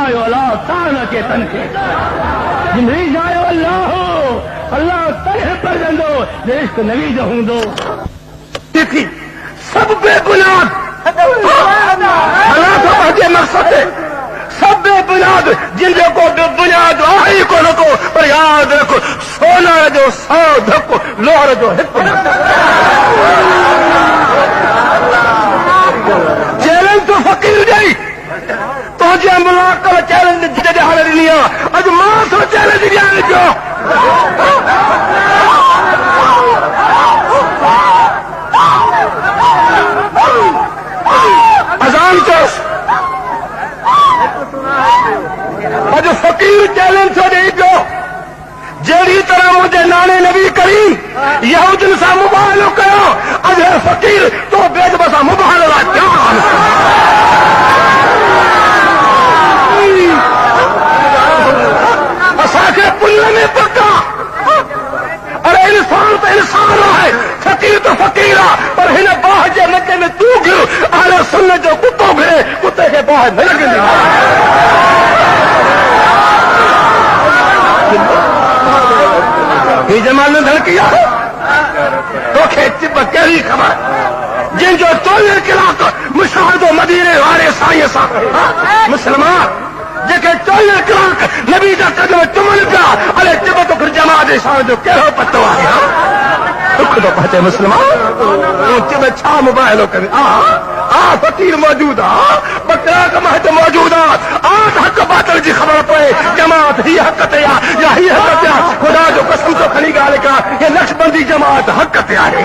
जायो अल्लाह तान के तनखे जिंदगी जायो अल्लाह तनखे पर जंदो इश्क नवी जो हूंदो देखी सब बेबुनियाद अल्लाह तो अजे मकसद सब बेबुनियाद जिंदे को बेबुनियाद आई को नको पर याद रखो सोना जो 100 धको लोहर जो हिक चैलेंज तो फकीर ॾेई तुझे मुलाक़ात चैलेंज जॾहिं हाणे ॾिनी आहे अॼु मां थो चैलेंज ॾियां पियो अज़ान चोस अॼु फकीर चैलेंज थो ॾेई पियो जहिड़ी तरह मुंहिंजे नाने नबी करीम यहूदियुनि सां मुबाहिलो कयो अॼु फकीर तो बेदब सां मुबाहिलो लाइ तयार असांखे पुल में पका अरे इंसान तो इंसान है फकीर तो फकीर आहे पर हिन बाहि जे नके में तूं घिर अहिड़े सुन जो कुतो घिरे कुते खे बाहि न लॻंदी ही जमाल न धड़की आहे तोखे चिप कहिड़ी ख़बर जिनजो 24 कलाक मुशाहिदो मदीने वारे साईं सां मुस्लमान जेके 24 कलाक नबी जा कदम चुमनि पिया अरे चिप तोखे जमात सां जो कहिड़ो पतो आहे दुख तो पहुंचे मुस्लमान चिप छा मुबाहिलो करे फकीर मौजूद आहे बकरा कमाहत मौजूद आहे हक बातल जी ख़बर पए जमात ही हक ते आहे या ही हक ते आहे खुदा जो कसम तो खणी ॻाल्हि कयां ये नक्शबंदी जमात हक ते आहे